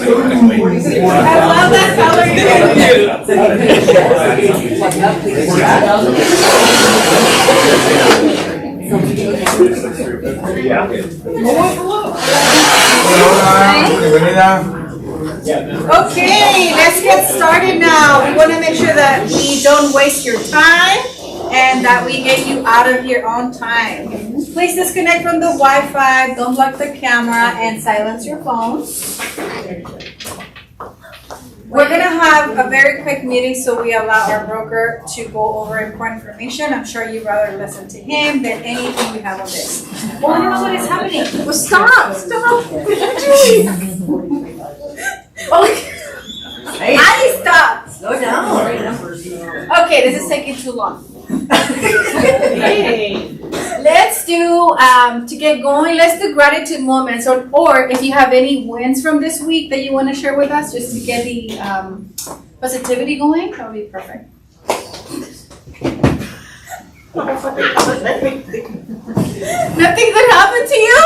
love that color. Okay, let's get started now. We want to make sure that we don't waste your time and that we get you out of here on time. Please disconnect from the Wi-Fi, don't block the camera, and silence your phones. We're going to have a very quick meeting, so we allow our broker to go over important information. I'm sure you'd rather listen to him than anything we have on this. Oh, I don't know what is happening. Well, stop. What are you doing? I stop. Slow down. Okay, this is taking too long. Hey. Let's do, to get going, let's do gratitude moments. Or if you have any wins from this week that you want to share with us, just to get the positivity going, that would be perfect. Nothing good happened to you?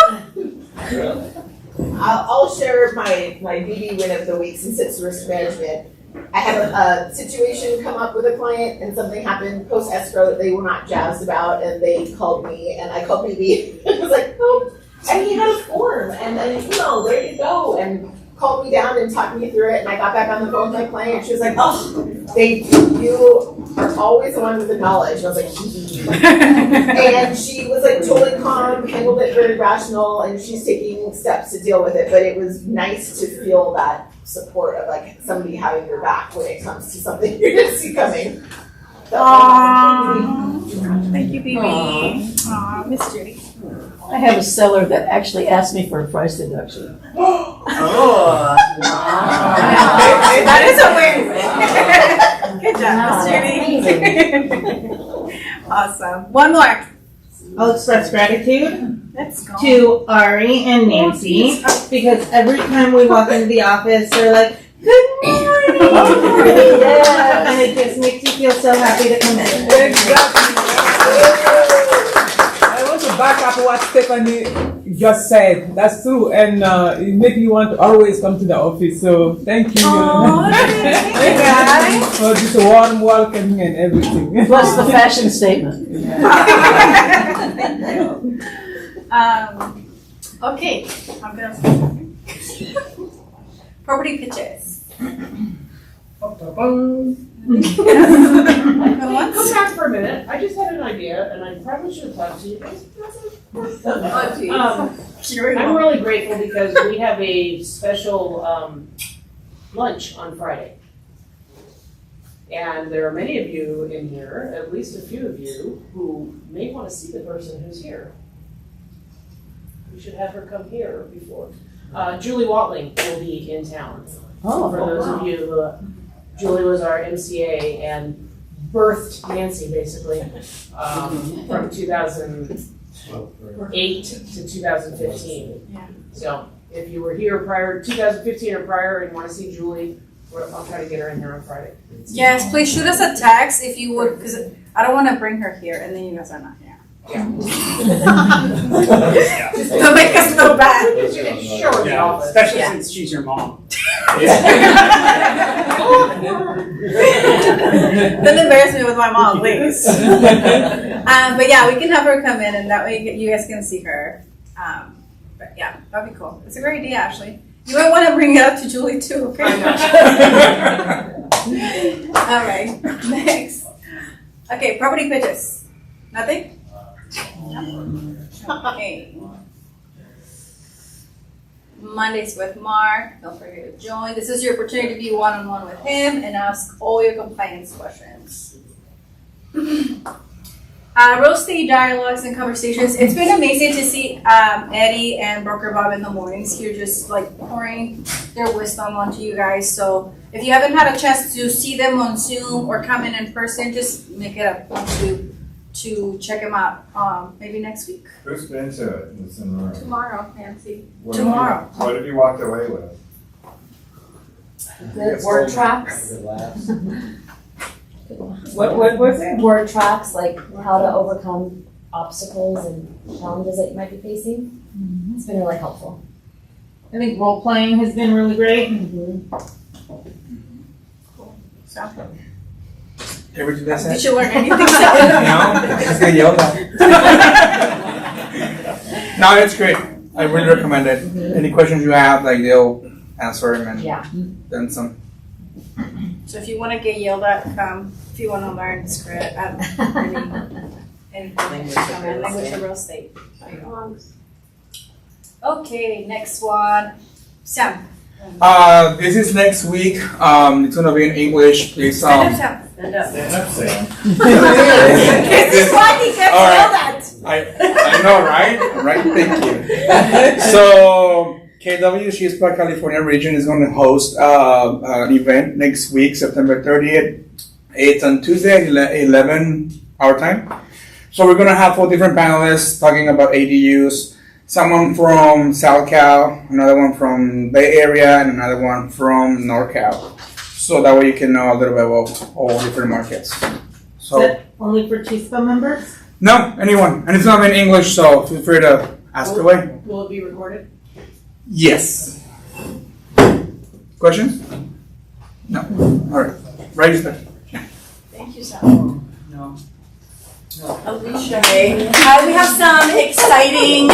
I'll share my BB win of the week since it's risk management. I had a situation come up with a client and something happened post escrow that they were not jazzed about, and they called me and I called BB. I was like, oh, and he had a form and an email ready to go and called me down and talked me through it, and I got back on the phone with my client and she was like, oh, you are always the one with the knowledge. And I was like, and she was like totally calm, handled it very rational, and she's taking steps to deal with it. But it was nice to feel that support of like somebody having your back when it comes to something you didn't see coming. Thank you, BB. Aww, Miss Judy. I have a seller that actually asked me for a price reduction. Oh. That is a win. Good job, Miss Judy. Awesome. One more. I'll express gratitude Let's go. to Ari and Nancy because every time we walk into the office, they're like, "Good morning," yeah, and it just makes you feel so happy to come in. Exactly. I want to back up what Stephanie just said. That's true, and it makes you want to always come to the office. So thank you, Guys. for this warm welcoming and everything. Plus the fashion statement. Okay, I'm gonna say something. Property pitches. Come back for a minute. I just had an idea, and I probably should have talked to you guys. I'm really grateful because we have a special lunch on Friday. And there are many of you in here, at least a few of you, who may want to see the person who's here. We should have her come here before. Julie Watling will be in town. For those of you who, Julie was our MCA and birthed Nancy basically from 2008 to 2015. Yeah. So if you were here prior 2015 or prior and want to see Julie, I'll try to get her in here on Friday. Yes, please shoot us a text if you would, because I don't want to bring her here and then you guys are not here. Yeah. Don't make us feel bad. Sure. Yeah, especially since she's your mom. Don't embarrass me with my mom, please. But yeah, we can have her come in and that way you guys can see her. But yeah, that'd be cool. It's a great idea, actually. You might want to bring it up to Julie too, okay? All right, next. Okay, property pitches. Nothing? Okay. Mondays with Mark. Don't forget to join. This is your opportunity to be one-on-one with him and ask all your compliance questions. Real estate dialogues and conversations. It's been amazing to see Eddie and Broker Bob in the mornings here just like pouring their wisdom onto you guys. So if you haven't had a chance to see them on Zoom or come in person, just make it a point to check them out maybe next week. Who's been to it in the seminar? Tomorrow, Nancy. What Tomorrow. What have you walked away with? Good word tracks. What was it? Word tracks, like how to overcome obstacles and challenges that you might be facing. It's been really helpful. I think role playing has been really great. Everything that's Did it. you learn anything? No, just get yelled at. No, it's great. I really recommend it. Any questions you have, like they'll answer them and Yeah. then some. So if you want to get yelled at, come. If you want to learn script, anything, come in. Language of real estate. Okay, next one. Sam. This is next week. It's gonna be in English. Please. Stand up, Sam. Stand up. Stand up, Sam. This is why he gets All right. yelled at. I know, right? Right. Thank you. So KW Park, California region is going to host an event next week, September 30th. It's on Tuesday, 11 our time. So we're going to have 4 different panelists talking about ADUs. Someone from SoCal, another one from Bay Area, and another one from NorCal. So that way you can know a little bit about all different markets. Is So that only for TSPA members? no, anyone, and it's not in English, so feel free to ask away. Will it be recorded? Yes. Questions? No. All right. Register. Thank you, Sam. No. Alicia. We have some exciting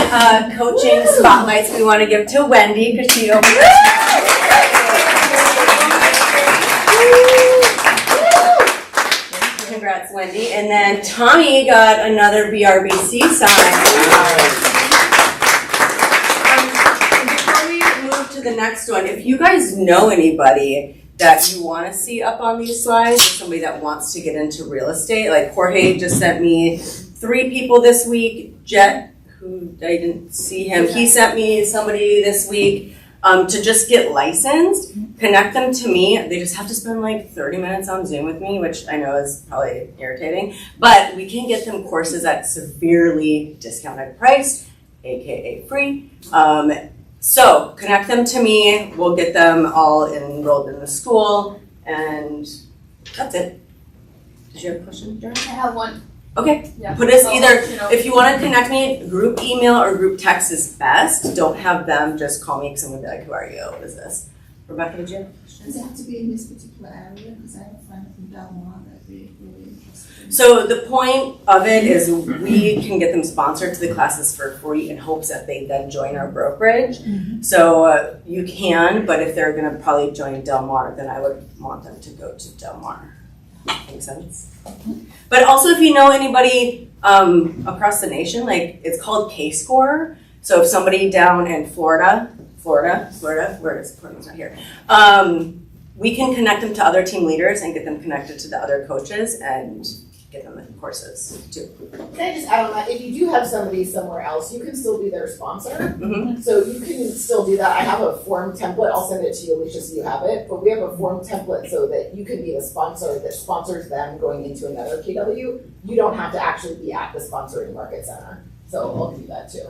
coaching spotlights we want to give to Wendy because she opened Congrats, Wendy. And then Tommy got another BRBC sign. Before we move to the next one, if you guys know anybody that you want to see up on these slides, or somebody that wants to get into real estate, like Jorge just sent me 3 people this week. Jet, who I didn't see him, he sent me somebody this week to just get licensed. Connect them to me. They just have to spend like 30 minutes on Zoom with me, which I know is probably irritating, but we can get them courses at severely discounted price, aka free. So connect them to me. We'll get them all enrolled in the school, and that's it. Did you have a question, Darren? I have one. Okay. Yeah. Put us So, either, you know, if you want to connect me, group email or group text is best. Don't have them just call me because I'm gonna be like, "Who are you? What is this?" Rebecca, did you have questions? Does it have to be in this particular area? Because I have a friend from Belmont that'd be really interested. So the point of it is we can get them sponsored to the classes for free in hopes that they then join our brokerage. So you can, but if they're gonna probably join Del Mar, then I would want them to go to Del Mar. Make sense? But also if you know anybody across the nation, like it's called K-Score. So if somebody down in Florida, where is Portland's not here? We can connect them to other team leaders and get them connected to the other coaches and get them in courses too. Can I just add on that, if you do have somebody somewhere else, you can still be their sponsor. Mhm. So you can still do that. I have a form template, I'll send it to you, Alicia, so you have it. But we have a form template so that you can be the sponsor that sponsors them going into another KW. You don't have to actually be at the sponsoring market center. So I'll do that too.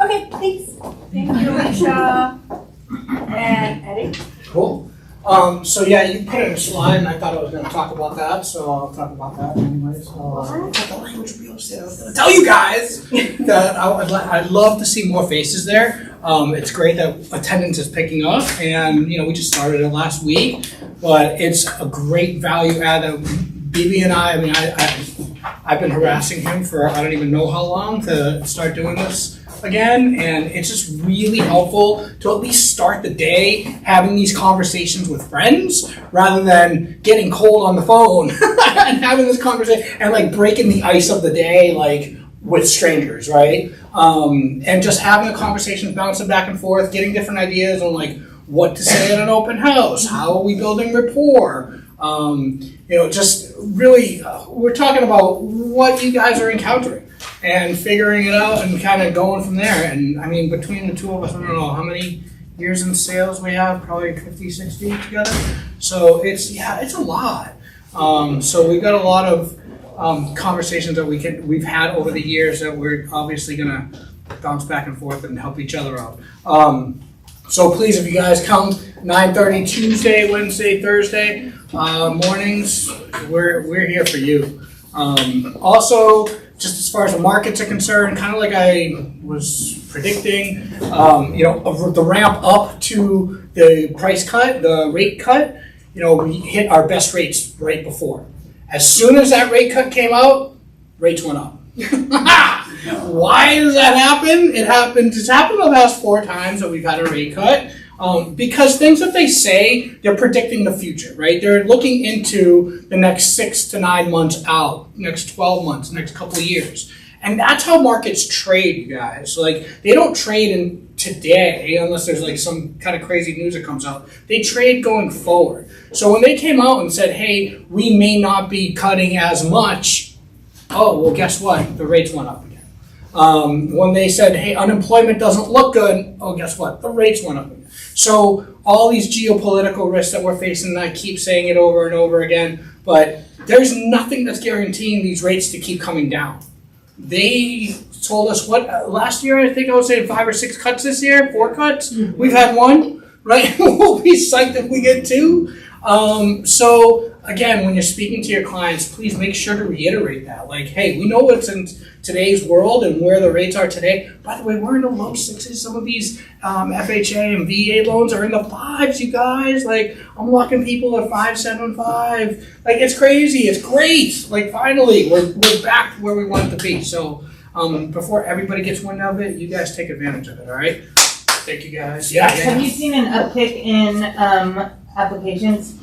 Okay, thanks. Thank you, Alicia. And Eddie? Cool. So yeah, you put it in a slide, and I thought I was going to talk about that, so I'll talk about that anyways. The language of real estate. I was going to tell you guys that I'd love to see more faces there. It's great that attendance is picking up, and we just started it last week, but it's a great value add. That BB and I've been harassing him for I don't even know how long to start doing this again, and it's just really helpful to at least start the day having these conversations with friends rather than getting cold on the phone and having this conversation and like breaking the ice of the day like with strangers, right? And just having the conversations, bouncing back and forth, getting different ideas on like what to say at an open house, how are we building rapport, just really we're talking about what you guys are encountering and figuring it out and kind of going from there. And I mean, between the two of us, I don't know how many years in sales we have, probably 50, 60 together. So it's a lot. So we've got a lot of conversations that we've had over the years that we're obviously gonna bounce back and forth and help each other out. So please, if you guys come 9:30 Tuesday, Wednesday, Thursday mornings, we're here for you. Also, just as far as the markets are concerned, kind of like I was predicting, the ramp up to the price cut, the rate cut, we hit our best rates right before. As soon as that rate cut came out, rates went up. Why does that happen? It's happened the last 4 times that we've had a rate cut. Because things that they say, they're predicting the future, right? They're looking into the next 6 to 9 months out, next 12 months, next couple of years. And that's how markets trade, you guys. Like, they don't trade in today unless there's like some kind of crazy news that comes out. They trade going forward. So when they came out and said, hey, we may not be cutting as much, oh, well, guess what? The rates went up again. When they said, hey, unemployment doesn't look good, oh, guess what? The rates went up again. So all these geopolitical risks that we're facing, and I keep saying it over and over again, but there's nothing that's guaranteeing these rates to keep coming down. They told us last year, I think I was saying 5 or 6 cuts this year, 4 cuts. Mm-hmm. We've had 1, right? We'll be psyched if we get 2. So again, when you're speaking to your clients, please make sure to reiterate that. Like, hey, we know what's in today's world and where the rates are today. By the way, we're in the low 6s. Some of these FHA and VA loans are in the 5s, you guys. Like, I'm locking people at 5.75. Like, it's crazy. It's great. Like, finally, we're back to where we want to be. So before everybody gets wind of it, you guys take advantage of it, all right? Thank you, guys. Yeah. Have you seen an uptick in loan applications?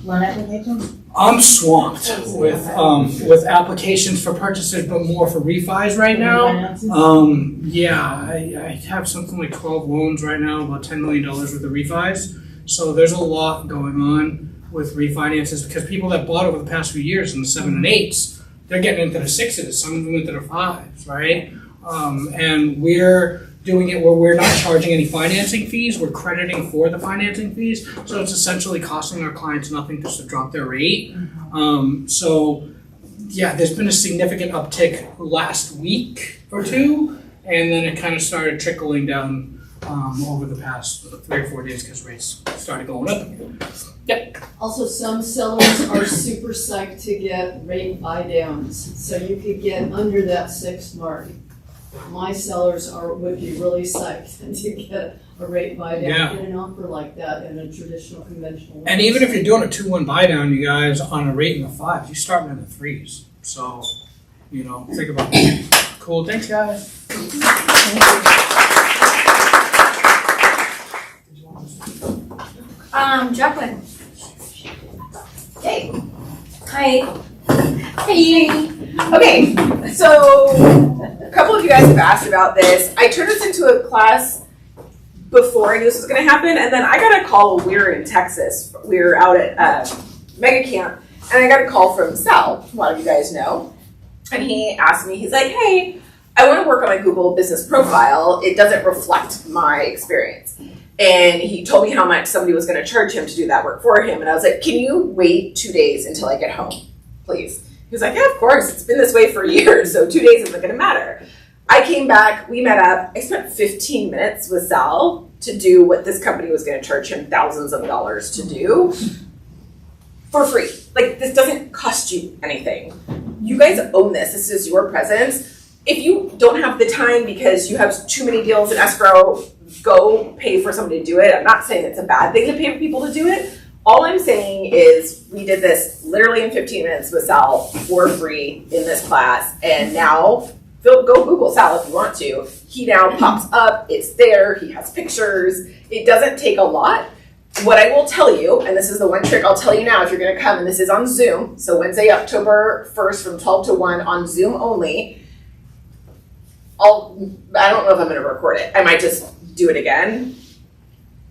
I'm swamped with applications for purchases, but more for refis right now. I have something like 12 loans right now, about $10 million worth of refis. So there's a lot going on with refinances because people that bought over the past few years in the 7 and 8s, they're getting into the 6s, some of them into the 5s, right? And we're doing it where we're not charging any financing fees, we're crediting for the financing fees, so it's essentially costing our clients nothing just to drop their rate. There's been a significant uptick last week or 2, and then it kind of started trickling down over the past 3 or 4 days because rates started going up again. Yep. Also, some sellers are super psyched to get rate buy downs, so you could get under that 6 mark. My sellers would be really psyched to get a rate buy down, get an offer like that in a traditional conventional. And even if you're doing a 2-1 buy down, you guys, on a rate in the 5s, you're starting in the 3s. So, think about that. Cool. Thanks, guys. Jacqueline. Hey. Hi. Hey. Okay, so a couple of you guys have asked about this. I turned this into a class before I knew this was going to happen, and then I got a call when we were in Texas. We were out at Mega Camp, and I got a call from Sal, a lot of you guys know, and he asked me, he's like, hey, I want to work on my Google business profile. It doesn't reflect my experience. And he told me how much somebody was going to charge him to do that work for him, and I was like, can you wait 2 days until I get home, please? He was like, yeah, of course, it's been this way for years, so 2 days isn't gonna matter. I came back, we met up, I spent 15 minutes with Sal to do what this company was gonna charge him thousands of dollars to do for free. Like, this doesn't cost you anything. You guys own this, this is your presence. If you don't have the time because you have too many deals in escrow, go pay for somebody to do it. I'm not saying it's a bad thing to pay for people to do it. All I'm saying is we did this literally in 15 minutes with Sal for free in this class, and now go Google Sal if you want to. He now pops up, it's there, he has pictures. It doesn't take a lot. What I will tell you, and this is the one trick I'll tell you now if you're gonna come, and this is on Zoom, so Wednesday, October 1st from 12 to 1 on Zoom only. I don't know if I'm gonna record it. I might just do it again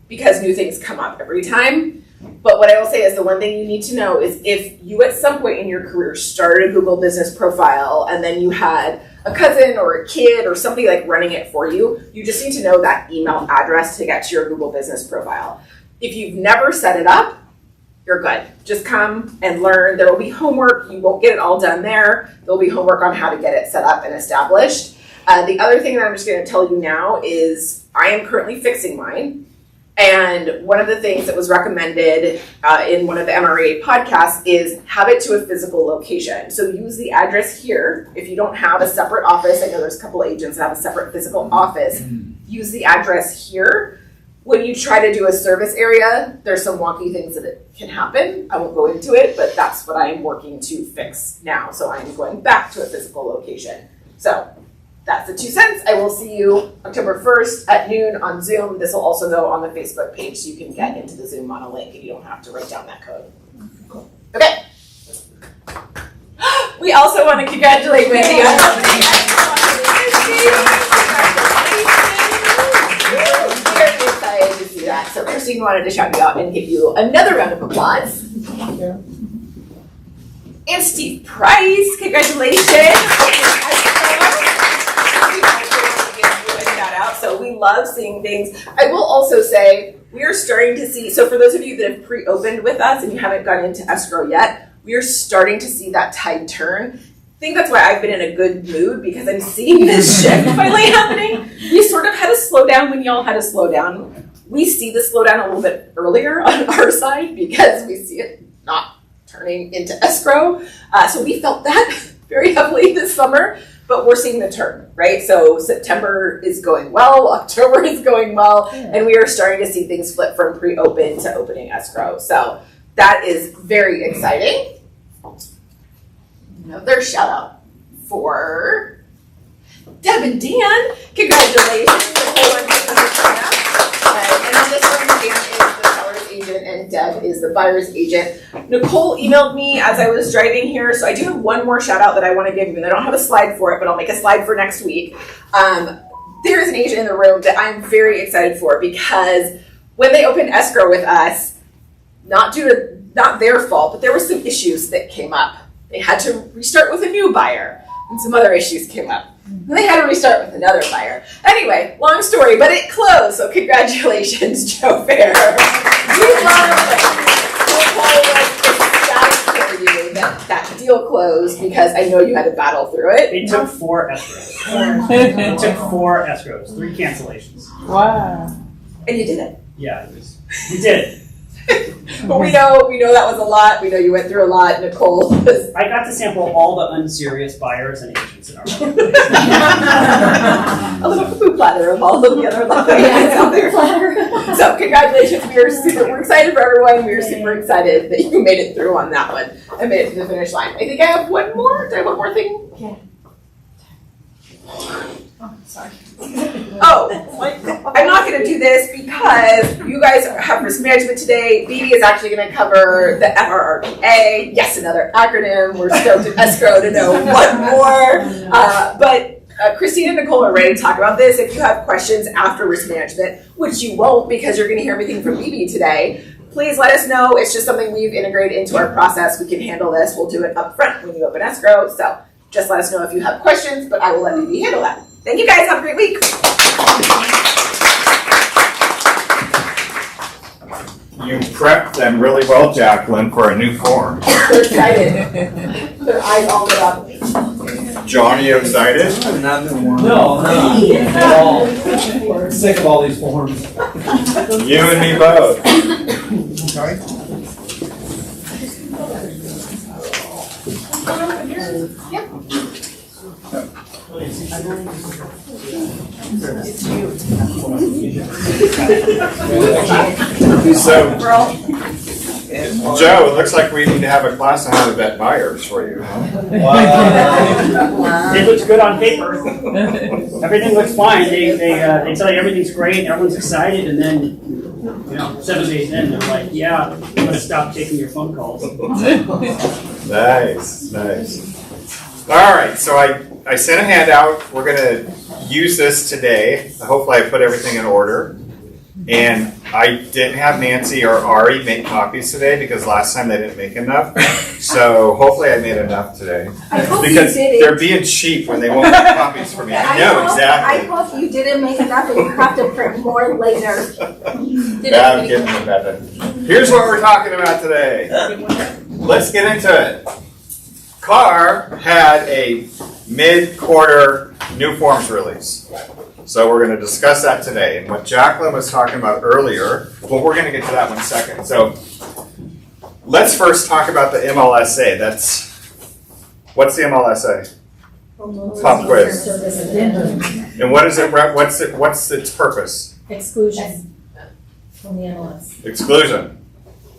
because new things come up every time. But what I will say is the one thing you need to know is if you at some point in your career started a Google business profile and then you had a cousin or a kid or somebody like running it for you, you just need to know that email address to get to your Google business profile. If you've never set it up, you're good. Just come and learn. There will be homework. You won't get it all done there. There'll be homework on how to get it set up and established. The other thing that I'm just going to tell you now is I am currently fixing mine. And one of the things that was recommended in one of the MRA podcasts is have it to a physical location. So use the address here. If you don't have a separate office, I know there's a couple agents that have a separate physical office, use the address here. When you try to do a service area, there's some wonky things that it can happen. I won't go into it, but that's what I'm working to fix now. So I'm going back to a physical location. So that's the 2 cents. I will see you October 1st at noon on Zoom. This will also go on the Facebook page so you can get into the Zoom on a link and you don't have to write down that code. Okay. We also want to congratulate Wendy on opening. Very excited to see that. So Christine wanted to shout you out and give you another round of applause. And Steve Price, congratulations. So we love seeing things. I will also say we are starting to see, so for those of you that have pre-opened with us and you haven't gone into escrow yet, we are starting to see that tide turn. I think that's why I've been in a good mood because I'm seeing this shift finally happening. We sort of had a slowdown when y'all had a slowdown. We see the slowdown a little bit earlier on our side because we see it not turning into escrow. So we felt that very heavily this summer. But we're seeing the turn, right? So September is going well, October is going well, and we are starting to see things flip from pre-open to opening escrow. So that is very exciting. Another shout out for Deb and Dan. Congratulations. And on this one, Dan is the seller's agent and Deb is the buyer's agent. Nicole emailed me as I was driving here, so I do have one more shout out that I want to give you, and I don't have a slide for it, but I'll make a slide for next week. There is an agent in the room that I'm very excited for because when they opened escrow with us, not their fault, but there were some issues that came up. They had to restart with a new buyer, and some other issues came up. And they had to restart with another buyer. Anyway, long story, but it closed, so congratulations, Joe Fair. We love it. For you that deal closed because I know you had to battle through it. It took 4 escrows. It took 4 escrows, 3 cancellations. Wow. And you did it. Yeah, we did it. But we know that was a lot. We know you went through a lot. Nicole was. I got to sample all the unserious buyers and agents in our market. A little food platter of all of the other things out there. So congratulations. We're excited for everyone. We are super excited that you made it through on that one and made it to the finish line. I think I have one more. Do I have one more thing? Yeah. Oh, sorry. Oh, I'm not going to do this because you guys have risk management today. Phoebe is actually going to cover the FRRPA. Yes, another acronym. We're stoked at escrow to know one more. But Christine and Nicole are ready to talk about this. If you have questions after risk management, which you won't because you're going to hear everything from Phoebe today, please let us know. It's just something we've integrated into our process. We can handle this. We'll do it up front when you open escrow. So just let us know if you have questions, but I will let Phoebe handle that. Thank you guys. Have a great week. You prepped them really well, Jacqueline, for a new form. They're excited. Their eyes all lit up. John, are you excited? No. I'm sick of all these forms. You and me both. Sorry? So, Joe, it looks like we need to have a class on how to vet buyers for you. It looks good on paper. Everything looks fine. They tell you everything's great, everyone's excited, and then 7 days in, they're like, yeah, I'm gonna stop taking your phone calls. Nice. All right, so I sent a handout. We're gonna use this today. Hopefully I put everything in order. And I didn't have Nancy or Ari make copies today because last time they didn't make enough. So hopefully I made enough today. I hope because you did they're being cheap when they won't make copies for me. I know, exactly. I hope you didn't make enough and you have to print more later. I'm getting it better. Here's what we're talking about today. Let's get into it. Carr had a mid-quarter new forms release. So we're going to discuss that today. And what Jacqueline was talking about earlier, well, we're going to get to that one second. So let's first talk about the MLSA. What's the MLSA? Pop quiz. And what is it, what's its purpose? Exclusion from the MLS. Exclusion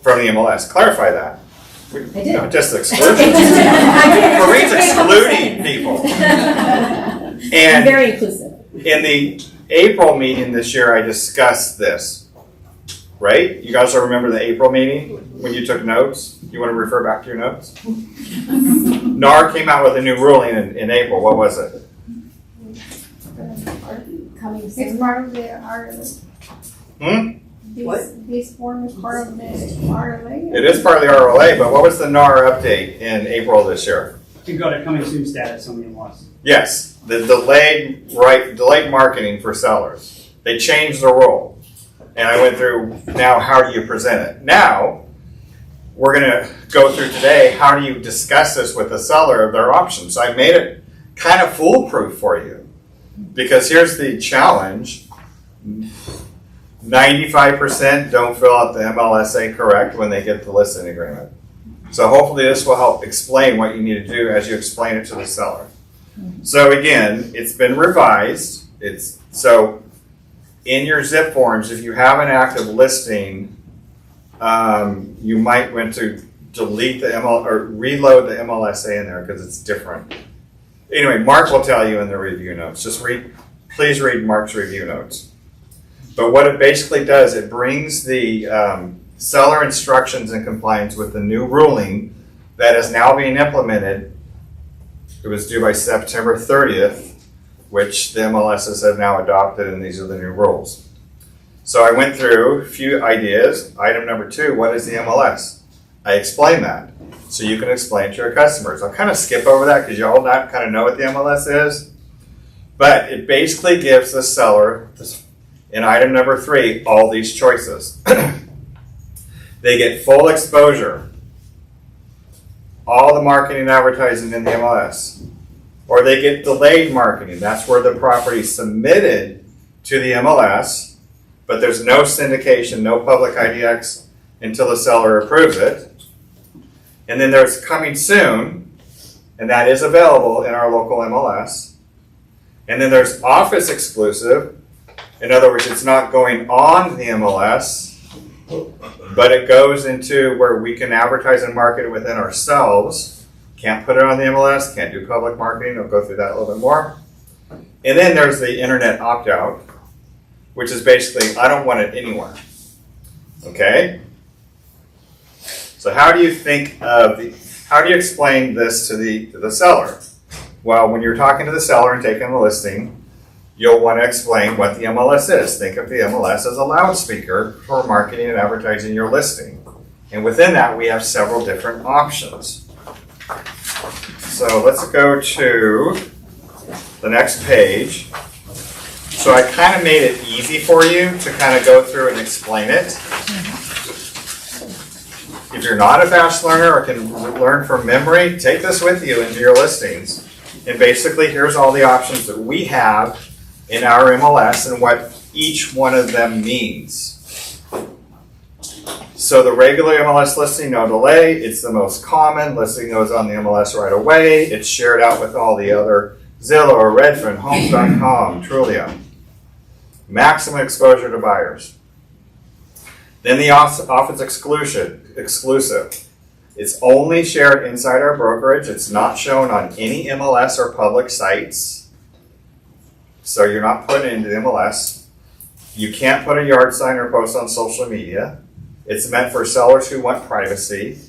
from the MLS. Clarify that. I did. Not just exclusion. I Marie's excluding people. I'm And very inclusive. in the April meeting this year, I discussed this. Right? You guys all remember the April meeting when you took notes? You want to refer back to your notes? NAR came out with a new ruling in April. What was it? It's part of the RLA. This form is part of the RLA. It is part of the RLA, but what was the NAR update in April this year? To go to coming soon status on the MLS. Yes, the delayed marketing for sellers. They changed the rule. And I went through now how do you present it. Now, we're gonna go through today, how do you discuss this with the seller of their options. So I made it kind of foolproof for you. Because here's the challenge. 95% don't fill out the MLSA correct when they get the listing agreement. So hopefully this will help explain what you need to do as you explain it to the seller. So again, it's been revised. So in your zip forms, if you have an active listing, you might want to delete the or reload the MLSA in there because it's different. Anyway, Mark will tell you in the review notes. Please read Mark's review notes. But what it basically does, it brings the seller instructions in compliance with the new ruling that is now being implemented. It was due by September 30th, which the MLSs have now adopted, and these are the new rules. So I went through a few ideas. Item number 2, what is the MLS? I explained that. So you can explain it to your customers. I'll kind of skip over that because you all not kind of know what the MLS is. But it basically gives the seller, in item number 3, all these choices. They get full exposure. All the marketing and advertising in the MLS. Or they get delayed marketing. That's where the property is submitted to the MLS, but there's no syndication, no public IDX until the seller approves it. And then there's coming soon, and that is available in our local MLS. And then there's office exclusive. In other words, it's not going on the MLS, but it goes into where we can advertise and market it within ourselves. Can't put it on the MLS, can't do public marketing. I'll go through that a little bit more. And then there's the internet opt-out, which is basically, I don't want it anywhere. Okay? So how do you explain this to the seller? Well, when you're talking to the seller and taking the listing, you'll want to explain what the MLS is. Think of the MLS as a loudspeaker for marketing and advertising your listing. And within that, we have several different options. So let's go to the next page. So I kind of made it easy for you to kind of go through and explain it. If you're not a fast learner or can learn from memory, take this with you into your listings. And basically, here's all the options that we have in our MLS and what each one of them means. So the regular MLS listing, no delay, it's the most common. Listing goes on the MLS right away. It's shared out with all the other Zillow, Redfin, Homes.com, Trulia. Maximum exposure to buyers. Then the office exclusive. It's only shared inside our brokerage. It's not shown on any MLS or public sites. So you're not putting it into the MLS. You can't put a yard sign or post on social media. It's meant for sellers who want privacy.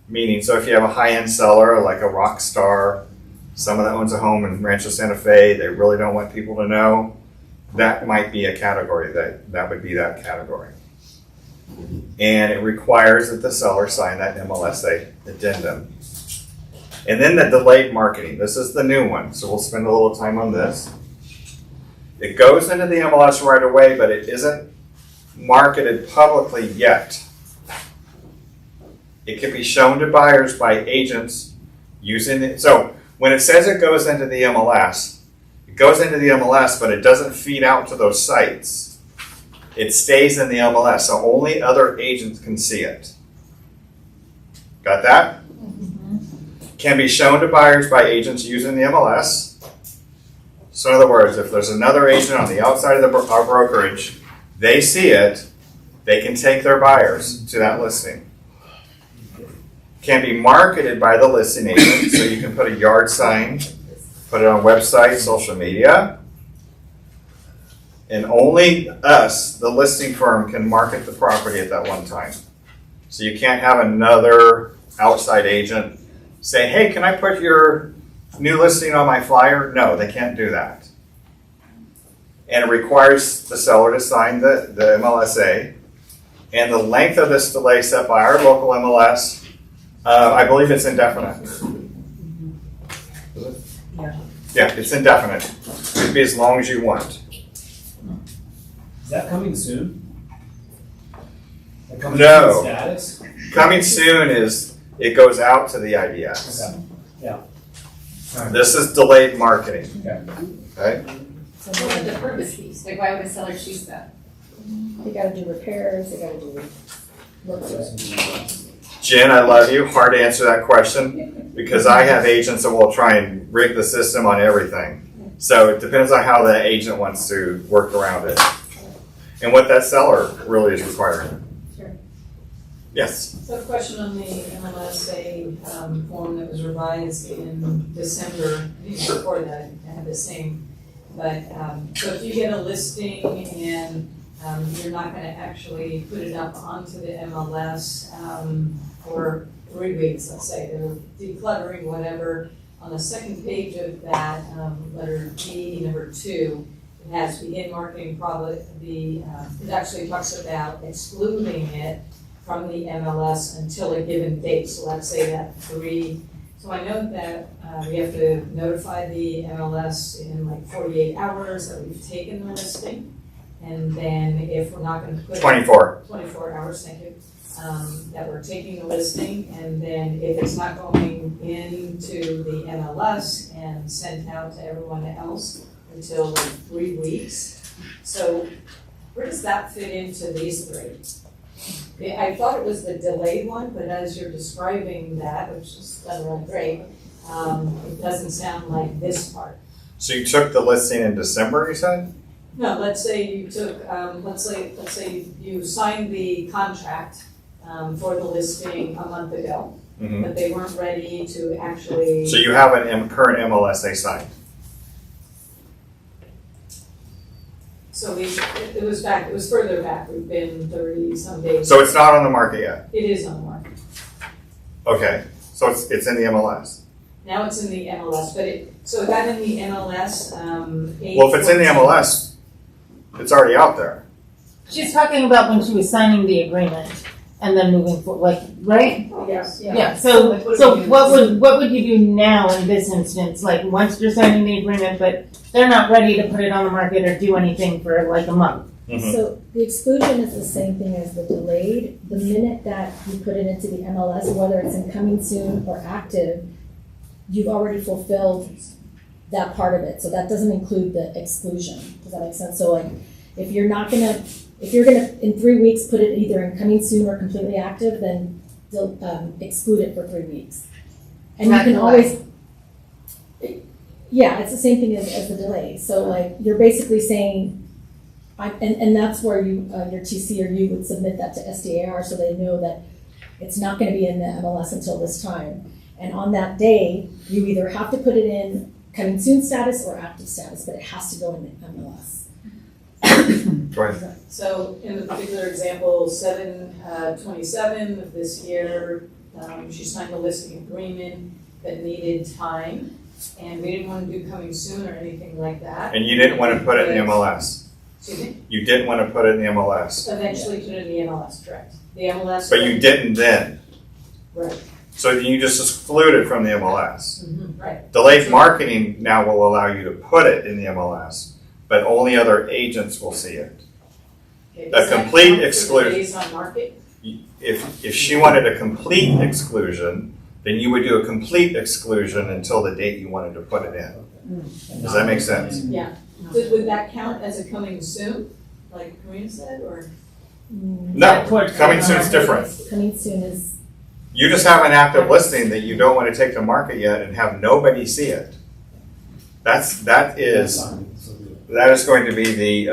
Meaning, so if you have a high-end seller like a rock star, someone that owns a home in Rancho Santa Fe, they really don't want people to know, that might be a category that would be that category. And it requires that the seller sign that MLSA addendum. And then the delayed marketing. This is the new one, so we'll spend a little time on this. It goes into the MLS right away, but it isn't marketed publicly yet. It can be shown to buyers by agents using it. So when it says it goes into the MLS, it goes into the MLS, but it doesn't feed out to those sites. It stays in the MLS, so only other agents can see it. Got that? Mm-hmm. Can be shown to buyers by agents using the MLS. So in other words, if there's another agent on the outside of our brokerage, they see it, they can take their buyers to that listing. Can be marketed by the listing agent, so you can put a yard sign, put it on website, social media, and only us, the listing firm, can market the property at that one time. So you can't have another outside agent say, hey, can I put your new listing on my flyer? No, they can't do that. And it requires the seller to sign the MLSA. And the length of this delay set by our local MLS, I believe it's indefinite. Yeah, it's indefinite. It could be as long as you want. Is that coming soon? That coming No. soon status? Coming soon is, it goes out to the IDS. Okay. Yeah. This is delayed marketing. Okay? So what are the purpose fees? Like, why would a seller choose that? They gotta do repairs, they gotta do work to it. Jen, I love you. Hard to answer that question because I have agents that will try and rig the system on everything. So it depends on how the agent wants to work around it and what that seller really is requiring. Sure. Yes. So a question on the MLSA form that was revised in December, before that I had the same. But, so if you get a listing and you're not gonna actually put it up onto the MLS for 3 weeks, let's say, they're decluttering, whatever, on the second page of that, letter D, number 2, it has begin marketing probably, it actually talks about excluding it from the MLS until a given date, so let's say that 3. So I know that we have to notify the MLS in like 48 hours that we've taken the listing. And then if we're not gonna put 24. 24 hours, thank you, that we're taking the listing. And then if it's not going into the MLS and sent out to everyone else until like 3 weeks. So where does that fit into these 3? I thought it was the delayed one, but as you're describing that, which is really great, it doesn't sound like this part. So you took the listing in December, you said? No, let's say you took, let's say you signed the contract for the listing a month ago, Mm-hmm. but they weren't ready to actually. So you have an current MLSA signed. So it was further back. We've been 30 some days. So it's not on the market yet? It is on the market. Okay, so it's in the MLS. Now it's in the MLS, but so it got in the MLS. Well, if it's in the MLS, it's already out there. She's talking about when she was signing the agreement and then moving forward, like, right? Yes. Yeah, so what would you do now in this instance? Like, once you're signing the agreement, but they're not ready to put it on the market or do anything for like a month? Mm-hmm. So the exclusion is the same thing as the delayed. The minute that you put it into the MLS, whether it's in coming soon or active, you've already fulfilled that part of it. So that doesn't include the exclusion. Does that make sense? So like, if you're gonna in 3 weeks put it either in coming soon or completely active, then they'll exclude it for 3 weeks. And you can always, yeah, it's the same thing as the delay. So like, you're basically saying, and that's where you, your TC or you would submit that to SDAR so they know that it's not gonna be in the MLS until this time. And on that day, you either have to put it in coming soon status or active status, but it has to go in the MLS. Go ahead. So in the particular example, 7/27 of this year, she signed a listing agreement that needed time, and we didn't want to do coming soon or anything like that. And you didn't want to put it in the MLS. Excuse me? You didn't want to put it in the MLS. Eventually put it in the MLS, correct? The MLS. But you didn't then. Right. So you just exclude it from the MLS. Right. Delayed marketing now will allow you to put it in the MLS, but only other agents will see it. Okay, A does that complete count for the exclusion. days on market? If she wanted a complete exclusion, then you would do a complete exclusion until the date you wanted to put it in. Does that make sense? Yeah. Would that count as a coming soon, like Karina said, or? No, coming soon is different. Coming soon is. You just have an active listing that you don't want to take to market yet and have nobody see it. that is going to be the,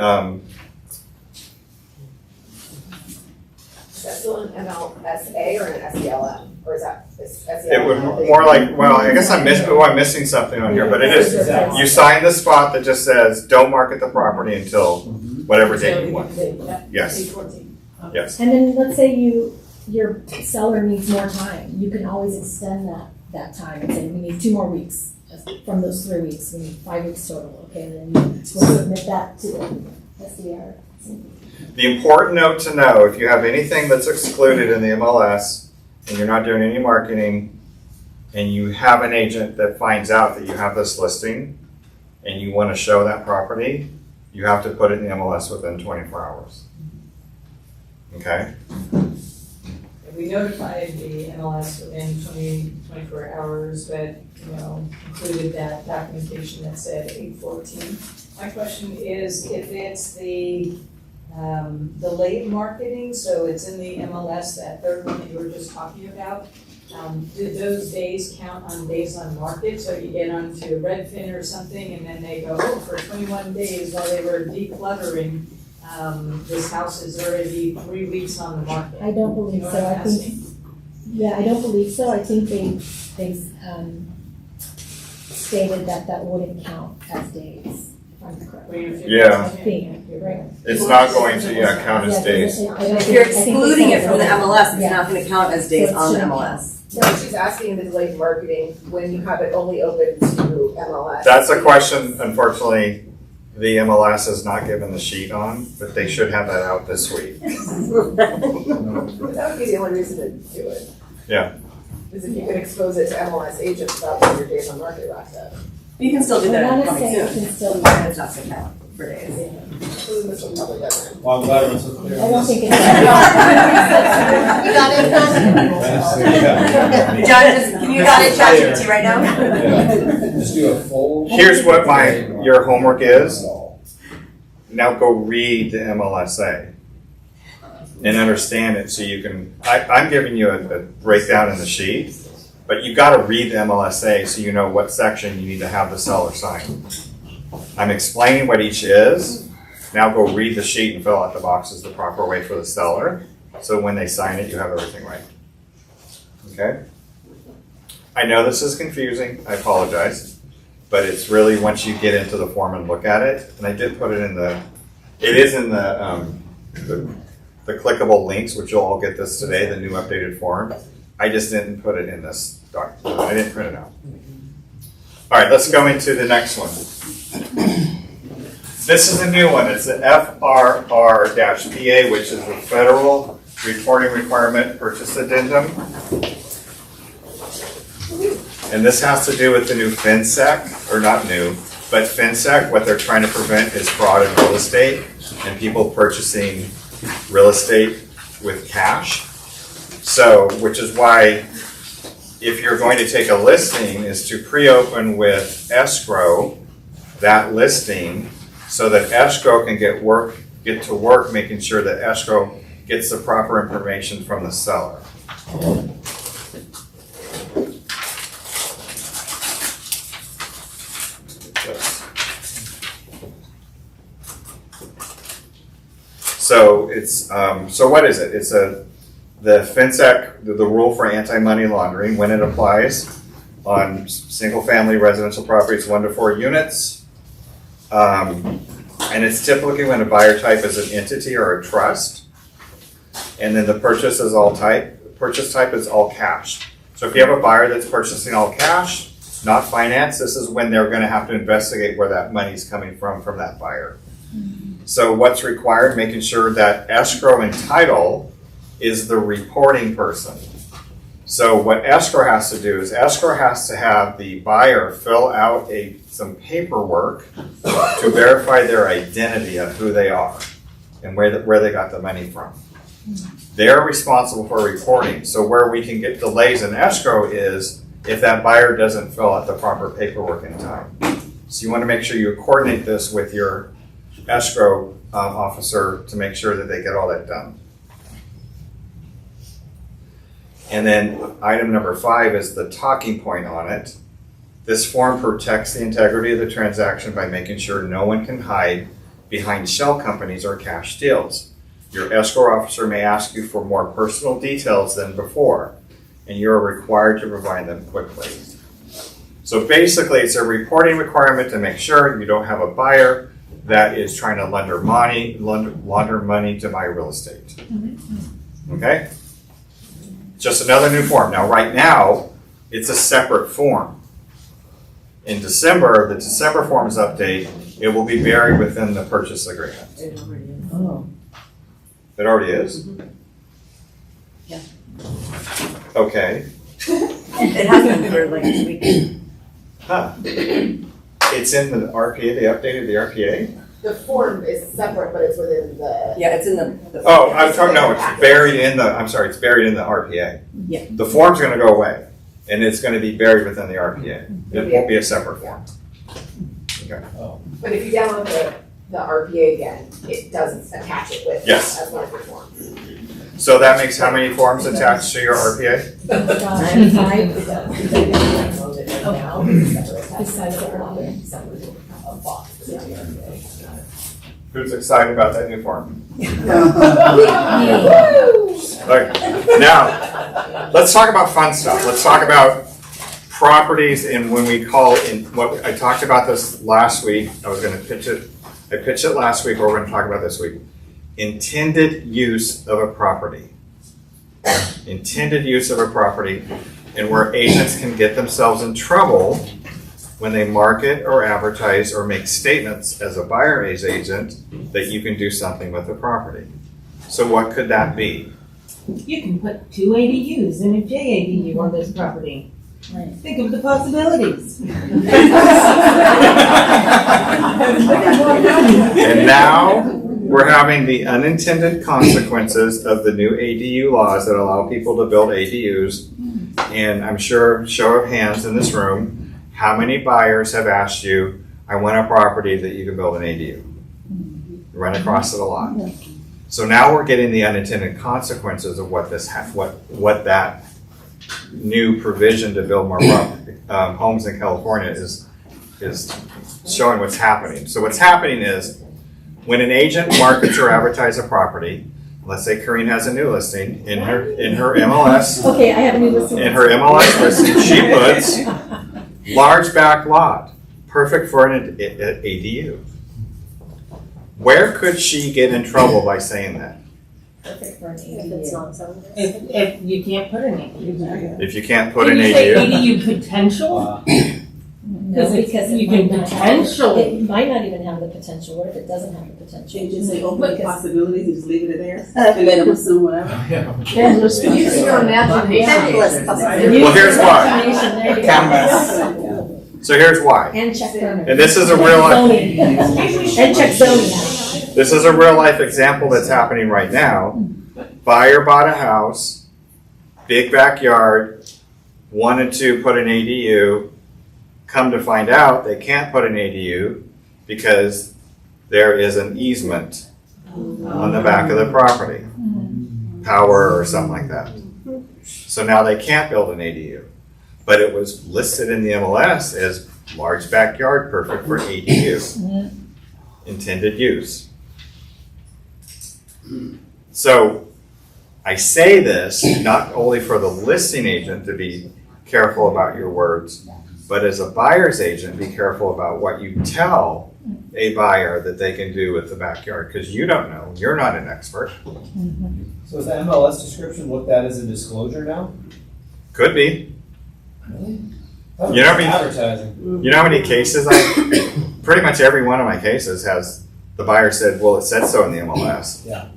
Is that still an MLSA or an SELM? Or is that SELM? it would more like, well, I guess I'm missing something on here, but it is, you sign the spot that just says, don't market the property until whatever date you want. Yes. Yes. And then let's say your seller needs more time, you can always extend that time and say, we need 2 more weeks. From those 3 weeks, we need 5 weeks total, okay, then we'll submit that to the SDR. The important note to know, if you have anything that's excluded in the MLS and you're not doing any marketing and you have an agent that finds out that you have this listing and you want to show that property, you have to put it in the MLS within 24 hours. Okay? We notified the MLS within 24 hours, but, included that documentation that said 8/14. My question is, if it's the late marketing, so it's in the MLS, that third one that you were just talking about, do those days count on days on market? So you get onto Redfin or something and then they go, oh, for 21 days while they were decluttering, this house is already 3 weeks on the market. I don't believe so, I think, I don't believe so, I think they stated that wouldn't count as days, if I'm correct. Yeah. I think, right? It's not going to, count as days. If you're excluding it from the MLS, it's not gonna count as days on the MLS. So she's asking the delayed marketing when you have it only open to MLS. That's a question, unfortunately, the MLS is not given the sheet on, but they should have that out this week. That would be the only reason to do it. Yeah. Is if you could expose it to MLS agents about when your days on market wrapped up. You can still do that Well, coming not soon. saying it can still be. It's not gonna count for days. This one probably doesn't. Well, I'm glad it was so clear. I don't think it's. You got it, John, can you got it, ChatGPT right now? Just do a full. Here's what your homework is. Now go read the MLSA and understand it so you can, I'm giving you a breakdown in the sheet, but you gotta read the MLSA so you know what section you need to have the seller sign. I'm explaining what each is. Now go read the sheet and fill out the boxes the proper way for the seller. So when they sign it, you have everything right. Okay? I know this is confusing, I apologize, but it's really once you get into the form and look at it, and I did put it in the clickable links, which you'll all get this today, the new updated form. I just didn't put it in this document. I didn't print it out. All right, let's go into the next one. This is a new one. It's the FRR-PA, which is the Federal Reporting Requirement Purchase Addendum. And this has to do with the new FinSec, or not new, but FinSec, what they're trying to prevent is fraud in real estate and people purchasing real estate with cash. So, which is why if you're going to take a listing is to pre-open with escrow that listing so that escrow can get to work making sure that escrow gets the proper information from the seller. So it's so what is it? It's the FinSec, the rule for anti-money laundering when it applies on single-family residential properties 1 to 4 units, and it's typically when a buyer type is an entity or a trust, and then the purchase type is all cash. So if you have a buyer that's purchasing all cash, not finance, this is when they're going to have to investigate where that money's coming from that buyer. So what's required, making sure that escrow and title is the reporting person. So what escrow has to do is escrow has to have the buyer fill out some paperwork to verify their identity of who they are and where they got the money from. They're responsible for reporting. So where we can get delays in escrow is if that buyer doesn't fill out the proper paperwork in time. So you want to make sure you coordinate this with your escrow officer to make sure that they get all that done. And then item number 5 is the talking point on it. This form protects the integrity of the transaction by making sure no one can hide behind shell companies or cash deals. Your escrow officer may ask you for more personal details than before, and you are required to provide them quickly. So basically, it's a reporting requirement to make sure you don't have a buyer that is trying to launder money to buy real estate. Okay? Just another new form. Now, right now, it's a separate form. In December, the December forms update, it will be buried within the purchase agreement. Oh. It already is? Yeah. Okay. It has been for like a week. Huh. It's in the RPA, they updated the RPA? The form is separate, but it's within the. Yeah, it's in the. Oh, I'm talking, no, it's buried in the, I'm sorry, it's buried in the RPA. Yeah. The form's gonna go away, and it's gonna be buried within the RPA. It won't be a separate form. Okay. But if you download the RPA again, it doesn't attach it with. Yes. As one of your forms. So that makes how many forms attached to your RPA? Who's excited about that new form? Okay. Now, let's talk about fun stuff. Let's talk about properties and when we call in, what I talked about this last week. I was going to pitch it. I pitched it last week, or we're going to talk about this week. Intended use of a property. Intended use of a property, and where agents can get themselves in trouble when they market or advertise or make statements as a buyer's agent that you can do something with the property. So what could that be? You can put 2 ADUs and a JADU on this property. Think of the possibilities. And now we're having the unintended consequences of the new ADU laws that allow people to build ADUs. And I'm sure, show of hands in this room, how many buyers have asked you, I want a property that you can build an ADU? Run across it a lot. So now we're getting the unintended consequences of what this, what that new provision to build more homes in California is showing what's happening. So what's happening is when an agent markets or advertises a property, let's say Corrine has a new listing in her MLS. Okay, I have a new listing. In her MLS listing, she puts large back lot, perfect for an ADU. Where could she get in trouble by saying that? Perfect for an ADU. If you can't put an ADU. If you can't put an Did you say ADU? ADU potential? No, because you it can might not have- potential. It might not even have the potential. What if it doesn't have the potential? You just say open Because- possibilities and just leave it there and let them assume whatever. Use your imagination. Well, here's why. Canvas. So here's why. And check burner. And this is a real life. Zoning. And check zoning. This is a real life example that's happening right now. Buyer bought a house, big backyard, wanted to put an ADU. Come to find out, they can't put an ADU because there is an easement on the back of the property, power or something like that. So now they can't build an ADU. But it was listed in the MLS as large backyard, perfect for ADU. Intended use. So I say this not only for the listing agent to be careful about your words, but as a buyer's agent, be careful about what you tell a buyer that they can do with the backyard, because you don't know. You're not an expert. So is the MLS description looked at as a disclosure now? Could be. Really? You know how many advertising? You know how many cases pretty much every one of my cases has the buyer said, well, it said so in the MLS. Yeah.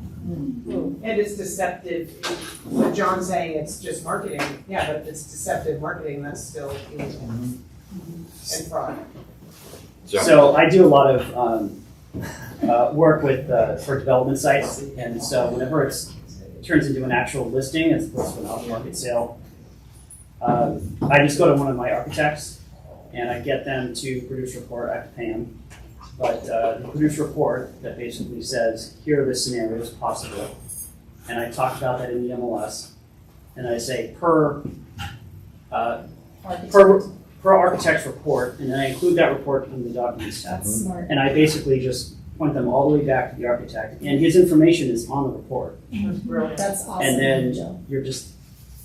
It is deceptive. What John's saying, it's just marketing. Yeah, but if it's deceptive marketing, that's still illegal and fraud. So I do a lot of work with for development sites, and so whenever it turns into an actual listing as opposed to an off-market sale, I just go to one of my architects and I get them to produce a report. I have to pay them, but they produce a report that basically says here are the scenarios possible, and I talk about that in the MLS, and I say per for architect's report, and then I include that report in the document set. That's smart. And I basically just point them all the way back to the architect, and his information is on the report. That's brilliant. That's awesome. And then Joe. you're just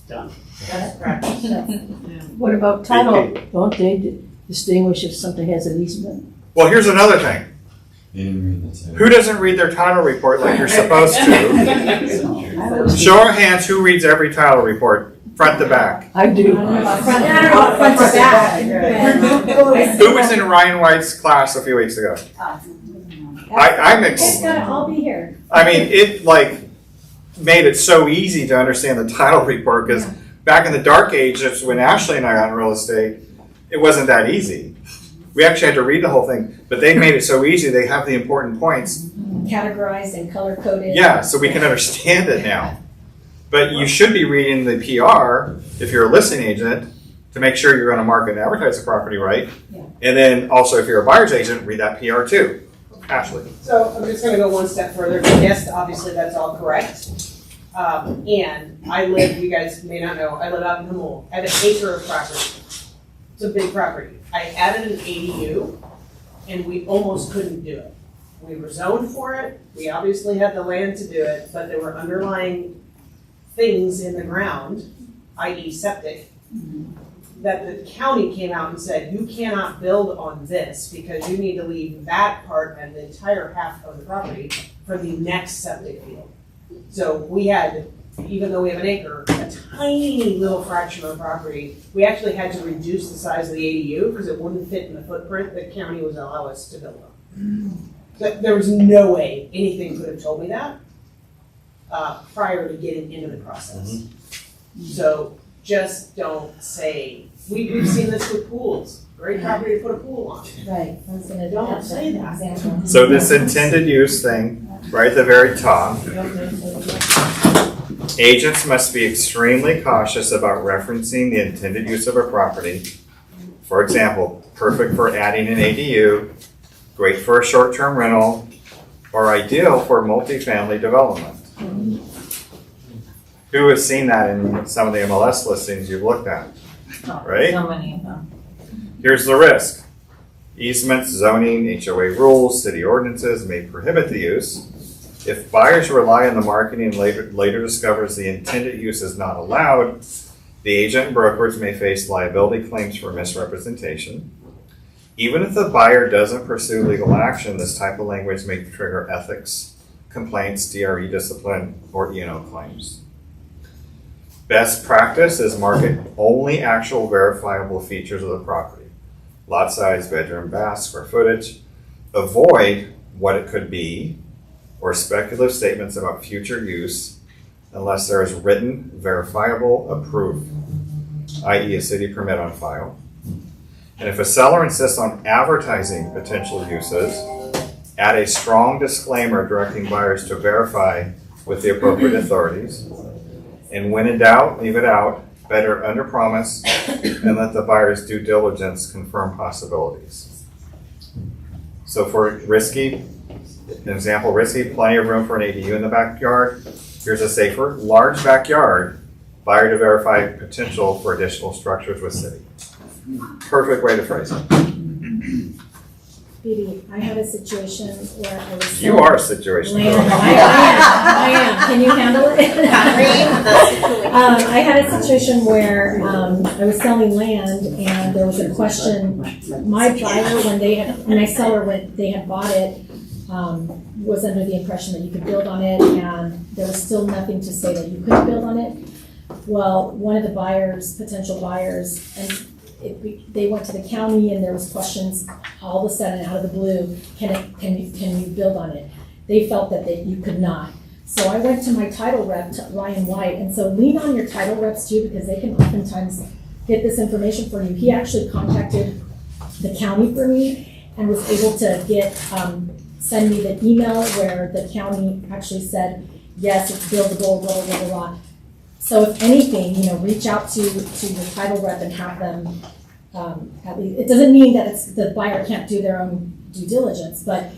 done. That's practice. What about title? Don't they distinguish if something has an easement? Well, here's another thing. Who doesn't read their title report like you're supposed to? Show of hands, who reads every title report, front to back? I do. Front to back. Who was in Ryan White's class a few weeks ago? I'm It's gotta all be here. I mean, it like made it so easy to understand the title report because back in the dark ages when Ashley and I got in real estate, it wasn't that easy. We actually had to read the whole thing, but they made it so easy. They have the important points. Categorized and color coded. Yeah, so we can understand it now. But you should be reading the PR if you're a listing agent to make sure you're going to market and advertise the property right. Yeah. And then also if you're a buyer's agent, read that PR too. Ashley. So I'm just gonna go one step further. Yes, obviously that's all correct. And I live, you guys may not know, I live out in Hamul. I have an acre of property. It's a big property. I added an ADU and we almost couldn't do it. We were zoned for it. We obviously had the land to do it, but there were underlying things in the ground, i.e. septic, that the county came out and said, you cannot build on this because you need to leave that part and the entire half of the property for the next septic field. So we had, even though we have an acre, a tiny little fraction of the property, we actually had to reduce the size of the ADU because it wouldn't fit in the footprint the county would allow us to build on. There was no way anything could have told me that prior to getting into the process. So just don't say, we've seen this with pools. Great property to put a pool on. Right. I was gonna Don't say that. Example. So this intended use thing, right at the very top, agents must be extremely cautious about referencing the intended use of a property. For example, perfect for adding an ADU, great for a short-term rental, or ideal for multifamily development. Who has seen that in some of the MLS listings you've looked at, right? So many of them. Here's the risk. Easements, zoning, HOA rules, city ordinances may prohibit the use. If buyers rely on the marketing and later discovers the intended use is not allowed, the agent and brokers may face liability claims for misrepresentation. Even if the buyer doesn't pursue legal action, this type of language may trigger ethics, complaints, DRE discipline, or E&O claims. Best practice is market only actual verifiable features of the property. Lot size, bedroom, bath, square footage. Avoid what it could be or speculative statements about future use unless there is written, verifiable, approved, i.e. a city permit on file. And if a seller insists on advertising potential uses, add a strong disclaimer directing buyers to verify with the appropriate authorities. And when in doubt, leave it out. Better under promise and let the buyer's due diligence confirm possibilities. So for risky, an example, risky, plenty of room for an ADU in the backyard. Here's a safer, large backyard, buyer to verify potential for additional structures with city. Perfect way to phrase it. Phoebe, I had a situation where I was. You are a situation. I am. Can you handle it? I had a situation where I was selling land and there was a question. My buyer, my seller, when they had bought it, was under the impression that you could build on it, and there was still nothing to say that you couldn't build on it. Well, one of the potential buyers, and they went to the county and there was questions all of a sudden out of the blue, can you build on it? They felt that you could not. So I went to my title rep, Ryan White, and so lean on your title reps too, because they can oftentimes get this information for you. He actually contacted the county for me and was able to send me the email where the county actually said, yes, it's buildable, blah, blah, blah, blah. So if anything, reach out to your title rep and have them, at least, it doesn't mean that the buyer can't do their own due diligence, but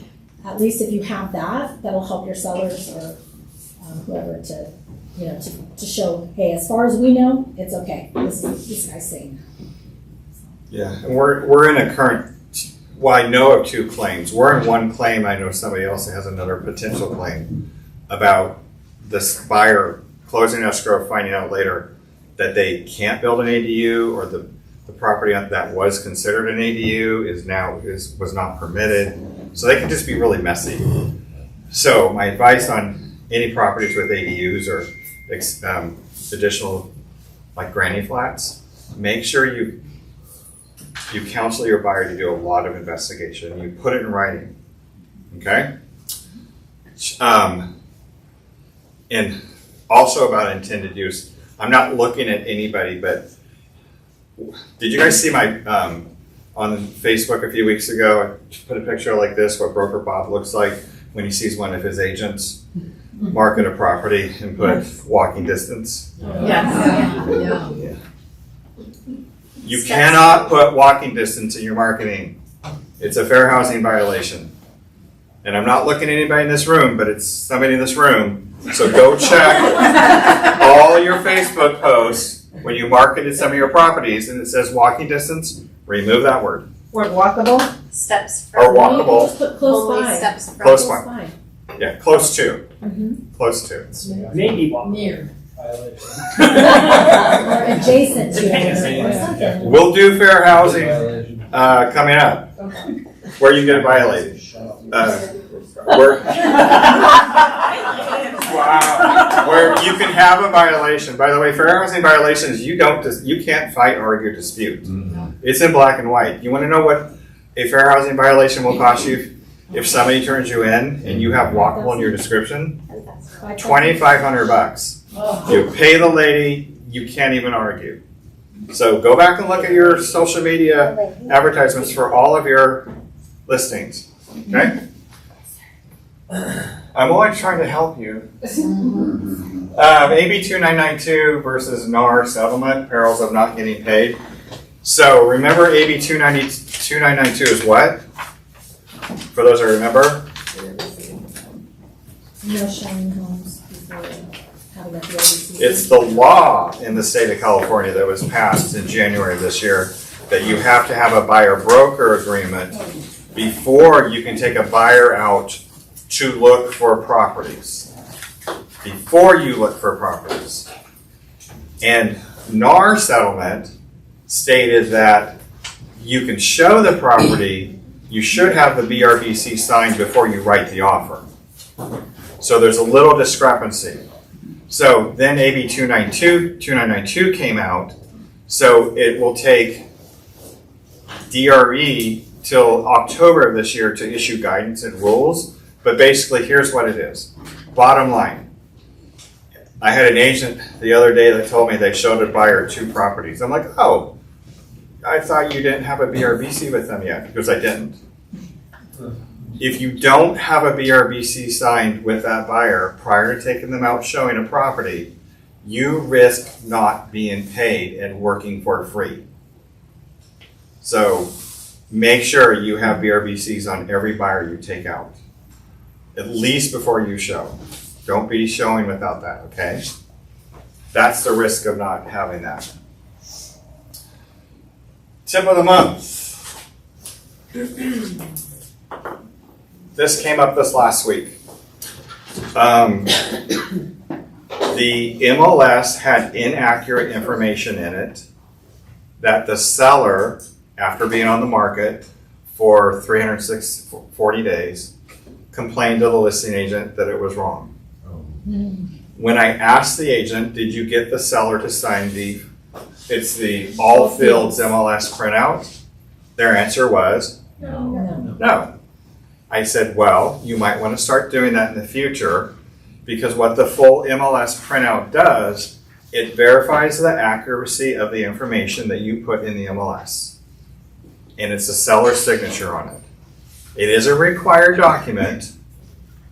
at least if you have that'll help your sellers or whoever to show, hey, as far as we know, it's okay. This guy's saying. Yeah, and we're in a current, well, I know of 2 claims. We're in one claim, I know somebody else has another potential claim about this buyer closing escrow, finding out later that they can't build an ADU, or the property that was considered an ADU was not permitted. So they can just be really messy. So my advice on any properties with ADUs or additional, like granny flats, make sure you counsel your buyer to do a lot of investigation. You put it in writing, okay? And also about intended use. I'm not looking at anybody, but did you guys see my on Facebook a few weeks ago? I put a picture like this, what Broker Bob looks like when he sees one of his agents market a property and put walking distance. Yeah. You cannot put walking distance in your marketing. It's a fair housing violation. And I'm not looking at anybody in this room, but it's somebody in this room. So go check all your Facebook posts when you marketed some of your properties and it says walking distance, remove that word. Word walkable? Steps Or walkable. Just put close Only by. steps from. Close by. Yeah, close to. Mhm. Close to. Maybe walk. Near. Or adjacent to it or something. We'll do fair housing coming up. Where you get violated. Where you can have a violation. By the way, fair housing violations, you can't fight, argue, dispute. It's in black and white. You want to know what a fair housing violation will cost you if somebody turns you in and you have walkable in your description? $2,500. You pay the lady, you can't even argue. So go back and look at your social media advertisements for all of your listings. Okay? I'm only trying to help you. AB 2992 versus NAR settlement, perils of not getting paid. So remember AB 2992 is what? For those that remember? No showing homes before having a POC. It's the law in the state of California that was passed in January of this year that you have to have a buyer-broker agreement before you can take a buyer out to look for properties. Before you look for properties. And NAR settlement stated that you can show the property, you should have the BRBC signed before you write the offer. So there's a little discrepancy. So then AB 2992 came out, so it will take DRE till October of this year to issue guidance and rules, but basically here's what it is. Bottom line, I had an agent the other day that told me they showed a buyer 2 properties. I'm like, oh, I thought you didn't have a BRBC with them yet, because I didn't. If you don't have a BRBC signed with that buyer prior to taking them out showing a property, you risk not being paid and working for free. So make sure you have BRBCs on every buyer you take out, at least before you show. Don't be showing without that, okay? That's the risk of not having that. Tip of the month. This came up this last week. The MLS had inaccurate information in it that the seller, after being on the market for 340 days, complained to the listing agent that it was wrong. When I asked the agent, did you get the seller to sign the all fields MLS printout? Their answer was no. I said, well, you might want to start doing that in the future, because what the full MLS printout does, it verifies the accuracy of the information that you put in the MLS. And it's a seller's signature on it. It is a required document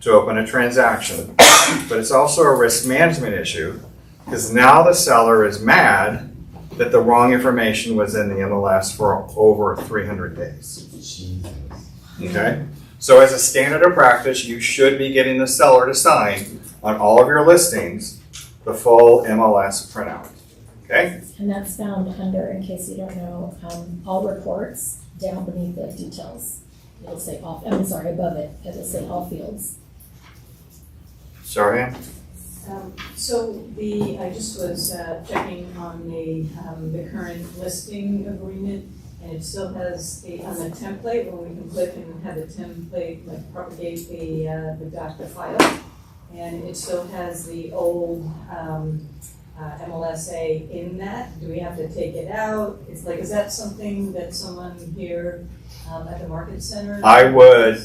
to open a transaction, but it's also a risk management issue, because now the seller is mad that the wrong information was in the MLS for over 300 days. Okay? So as a standard of practice, you should be getting the seller to sign on all of your listings the full MLS printout. Okay? And that's found under, in case you don't know, all reports down beneath the details. It'll say all, above it, it'll say all fields. Sorry. I just was checking on the current listing agreement, and it still has on the template, when we can click and have the template, like propagate the doc file, and it still has the old MLSA in that. Do we have to take it out? It's like, is that something that someone here at the Market Center? I would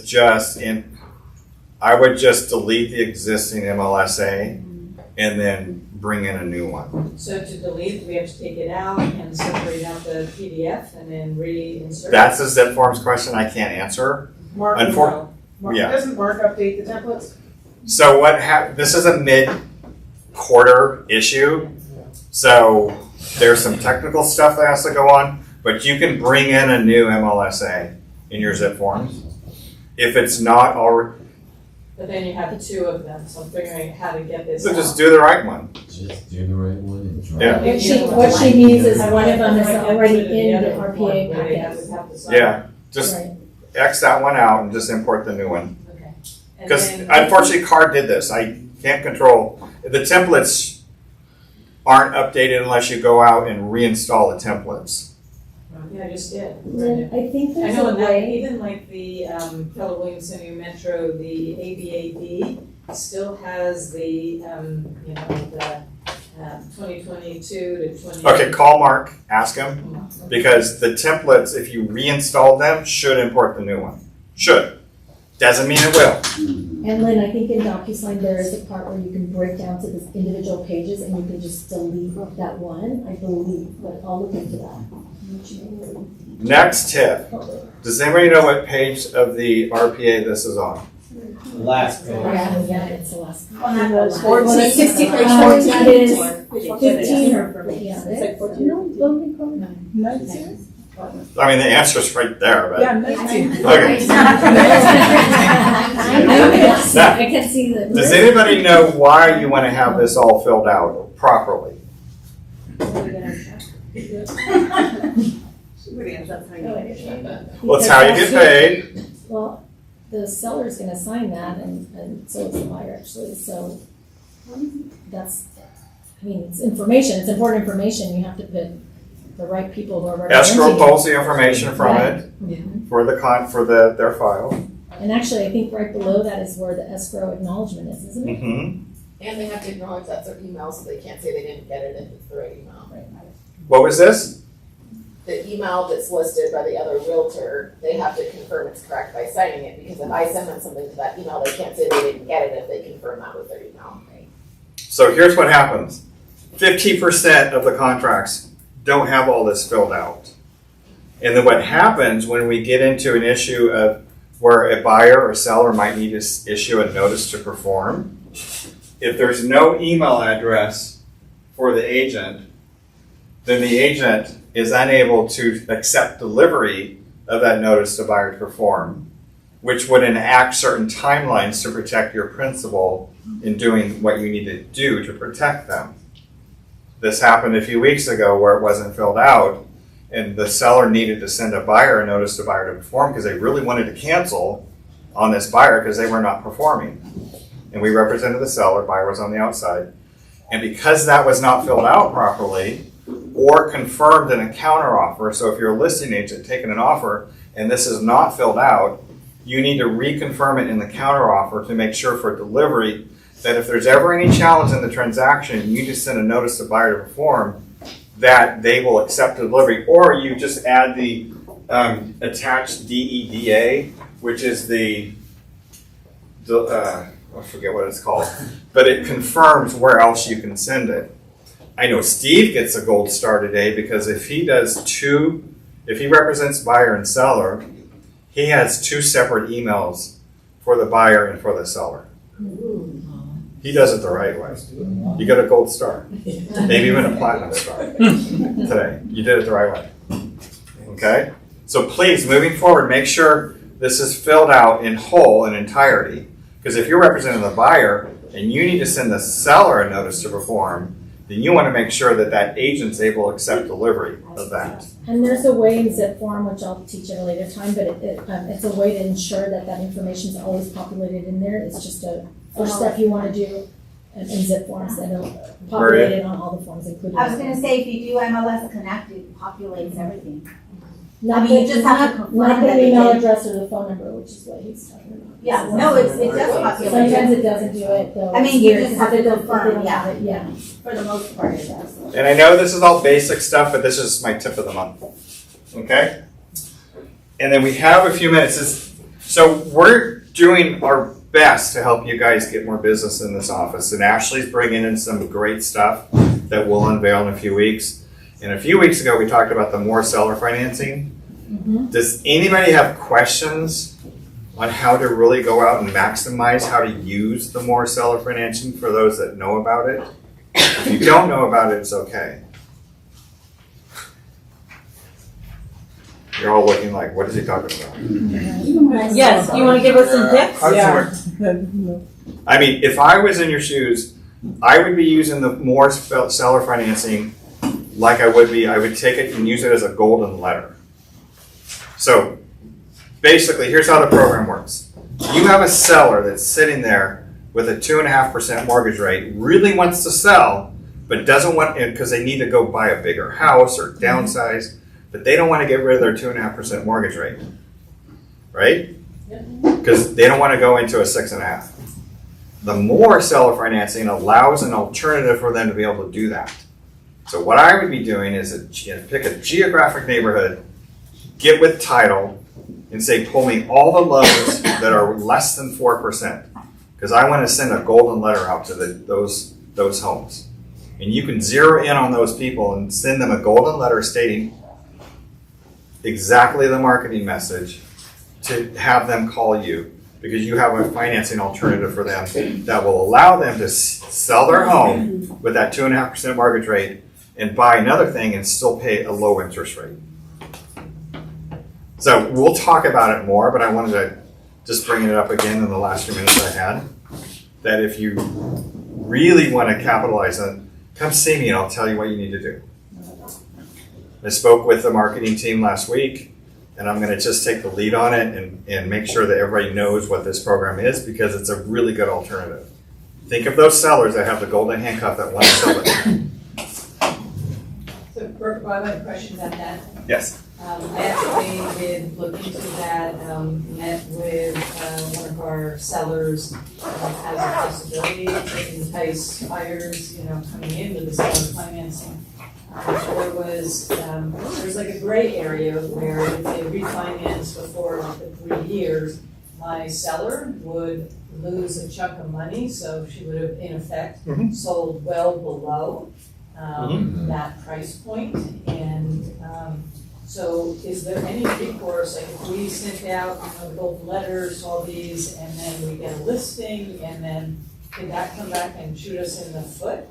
just delete the existing MLSA and then bring in a new one. So to delete, we have to take it out and separate out the PDF and then reinsert? That's a zip forms question I can't answer. Mark, Yeah. doesn't Mark update the templates? So this is a mid-quarter issue, so there's some technical stuff that has to go on, but you can bring in a new MLSA in your zip forms. If it's not already, But then you have two of them, so I'm figuring out how to get this so out. just do the right one. Just do the right one and try. Yeah. What she needs is one of them is already in the RPA packet. Yeah, just Right. X that one out and just import the new one. Okay. And Because then- unfortunately, CARD did this. I can't control, the templates aren't updated unless you go out and reinstall the templates. Yeah, I just did. Then I think I there's know, a and that, way. even like the Keller Williams City Metro, the ABAD still has the, the 2022 to 20. Okay, call Mark, ask him, because the templates, if you reinstall them, should import the new one. Should. Doesn't mean it will. And Lynn, I think in DocuSign there is a part where you can break down to the individual pages and you can just delete that one, I believe, but I'll look into that. Next tip. Does anybody know what page of the RPA this is on? Last page. Yeah, it's the last. Well, it's 16, page 14. That is 15 15 or or, yeah. It's like 14. No, don't be close. I mean, the answer's right there, but. Yeah, 19. Okay. I can see the. Does anybody know why you want to have this all filled out properly? Well, it's how you get paid. Well, the seller's gonna sign that and so is the buyer actually, so that's, I mean, it's information, it's important information, you have to put the right people who are representing Escrow you. pulls the information from Right. it for their file. And actually, I think right below that is where the escrow acknowledgement is, isn't it? Mm-hmm. And they have to acknowledge that's their email, so they can't say they didn't get it if it's the right email. What was this? The email that's listed by the other realtor, they have to confirm it's correct by signing it, because if I send them something to that email, they can't say they didn't get it if they confirm that with their email. So here's what happens. 50% of the contracts don't have all this filled out. And then what happens when we get into an issue of where a buyer or seller might need to issue a notice to perform, if there's no email address for the agent, then the agent is unable to accept delivery of that notice to buyer to perform, which would enact certain timelines to protect your principal in doing what you need to do to protect them. This happened a few weeks ago where it wasn't filled out, and the seller needed to send a buyer a notice to buyer to perform because they really wanted to cancel on this buyer because they were not performing. And we represented the seller, buyer was on the outside. And because that was not filled out properly or confirmed in a counteroffer, so if you're a listing agent taking an offer and this is not filled out, you need to reconfirm it in the counteroffer to make sure for delivery that if there's ever any challenge in the transaction, you just send a notice to buyer to perform that they will accept the delivery, or you just add the attached DEDA, which is I forget what it's called, but it confirms where else you can send it. I know Steve gets a gold star today because if he represents buyer and seller, he has two separate emails for the buyer and for the seller. He does it the right way. You get a gold star, maybe even a platinum star today. You did it the right way. Okay? So please, moving forward, make sure this is filled out in whole and entirety. Because if you're representing the buyer and you need to send the seller a notice to perform, then you want to make sure that that agent's able to accept delivery of that. And there's a way in zip form, which I'll teach at a later time, but it's a way to ensure that that information is always populated in there. It's just a first step you want to do in zip forms, and it'll populate it on all the forms, including. I was gonna say, if you do MLS Connect, it populates everything. Not I mean, you just have to not confirm the that they email did. address or the phone number, which is what he's talking about. Yeah, no, it does populate. Sometimes it doesn't do it, though. I mean, It's you weird, just have because to if they confirm, don't yeah. have it, yeah. For the most part, it does. And I know this is all basic stuff, but this is my tip of the month. Okay? And then we have a few minutes. So we're doing our best to help you guys get more business in this office. And Ashley's bringing in some great stuff that we'll unveil in a few weeks. And a few weeks ago, we talked about the more seller financing. Does anybody have questions on how to really go out and maximize how to use the more seller financing for those that know about it? If you don't know about it, it's okay. You're all looking like, what is he talking about? Yes, you wanna give us some tips? I mean, if I was in your shoes, I would be using the more seller financing like I would take it and use it as a golden letter. So basically, here's how the program works. You have a seller that's sitting there with a 2.5% mortgage rate, really wants to sell, but doesn't want, because they need to go buy a bigger house or downsize, but they don't want to get rid of their 2.5% mortgage rate, right? Because they don't want to go into a 6.5. The more seller financing allows an alternative for them to be able to do that. So what I would be doing is pick a geographic neighborhood, get with title, and say, pull me all the loans that are less than 4%, because I want to send a golden letter out to those homes. And you can zero in on those people and send them a golden letter stating exactly the marketing message to have them call you, because you have a financing alternative for them that will allow them to sell their home with that 2.5% mortgage rate and buy another thing and still pay a low interest rate. So we'll talk about it more, but I wanted to just bring it up again in the last few minutes I had, that if you really want to capitalize on it, come see me and I'll tell you what you need to do. I spoke with the marketing team last week, and I'm going to just take the lead on it and make sure that everybody knows what this program is, because it's a really good alternative. Think of those sellers that have the golden handcuff that want to sell it. So, Brooke, I have a question about that. Yes. I actually did look into that, met with one of our sellers as a possibility to entice buyers, coming in with the seller financing. There's like a gray area where if they refinance before the 3 years, my seller would lose a chunk of money, so she would have in effect sold well below that price point. And so is there any recourse, like if we sent out, the golden letters, all these, and then we get a listing, and then could that come back and shoot us in the foot?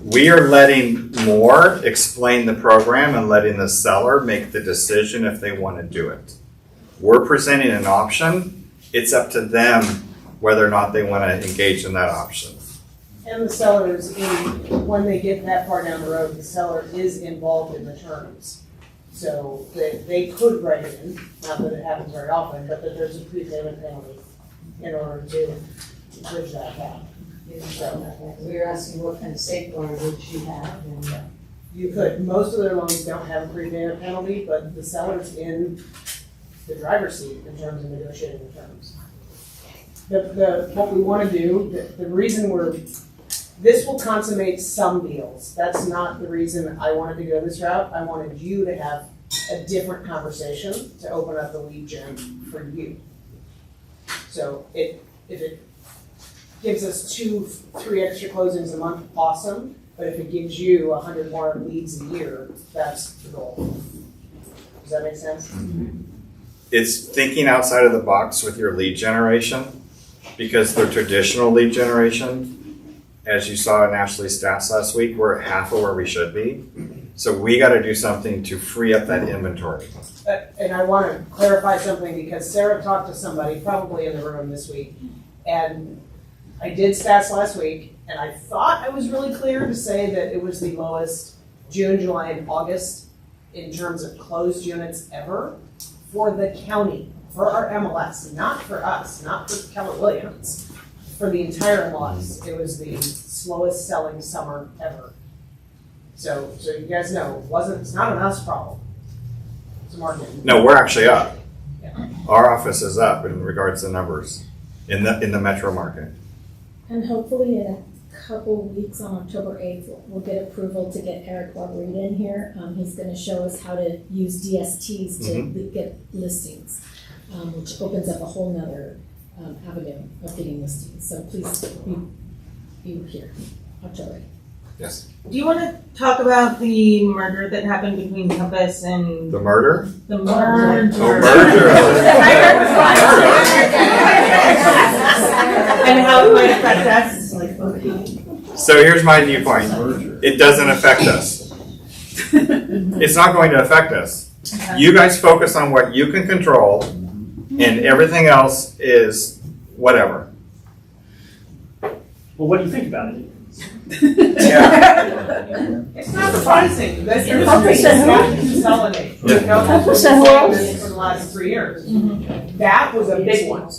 We are letting more explain the program and letting the seller make the decision if they want to do it. We're presenting an option. It's up to them whether or not they want to engage in that option. And the sellers, when they get that far down the road, the seller is involved in the terms. So they could write it in, not that it happens very often, but that there's a prepayment penalty in order to bridge that gap. So we were asking what kind of safeguard would she have, and You could. Most of their loans don't have a prepayment penalty, but the seller's in the driver's seat in terms of negotiating the terms. What we want to do, the reason this will consummate some deals. That's not the reason I wanted to go this route. I wanted you to have a different conversation to open up the lead gen for you. So if it gives us 2-3 extra closings a month, awesome. But if it gives you 100 more leads a year, that's the goal. Does that make sense? It's thinking outside of the box with your lead generation, because the traditional lead generation, as you saw in Ashley's stats last week, we're at half of where we should be. So we got to do something to free up that inventory. And I want to clarify something, because Sarah talked to somebody probably in the room this week, and I did stats last week, And I thought I was really clear to say that it was the lowest June, July, and August in terms of closed units ever for the county, for our MLS, not for us, not for Keller Williams. For the entire MLS, it was the slowest selling summer ever. So you guys know, it's not an us problem. It's a market. No, we're actually up. Yeah. Our office is up in regards to numbers in the metro market. And hopefully in a couple weeks on October 8th, we'll get approval to get Eric Barberita in here. He's gonna show us how to use DSTs to get listings, which opens up a whole nother avenue of getting listings. So please be here, October 8th. Yes. Do you want to talk about the murder that happened between Compass and The murder? the merger? Oh, merger. And how it might affect us? So here's my viewpoint. It doesn't affect us. It's not going to affect us. You guys focus on what you can control, and everything else is whatever. Well, what do you think about it? It's not surprising, this industry has got to consolidate. You know, that's been saying this for the last 3 years. That was a big one,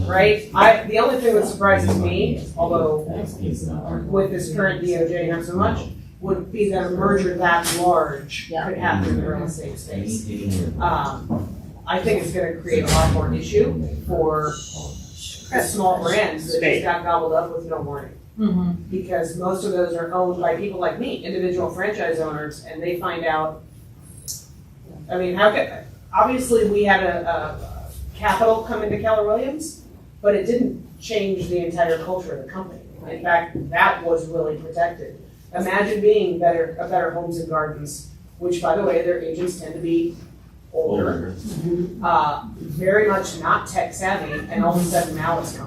right? The only thing that surprises me, although with this current DOJ not so much, would be that a merger that large could happen in the real estate space. I think it's gonna create a lot more issue for small brands that just got gobbled up with no warning. Because most of those are owned by people like me, individual franchise owners, and they find out, I mean, obviously we had a capital come into Keller Williams, but it didn't change the entire culture of the company. In fact, that was really protected. Imagine being a Better Homes and Gardens, which by the way, their agents tend to be older, very much not tech savvy, and all of a sudden now it's coming.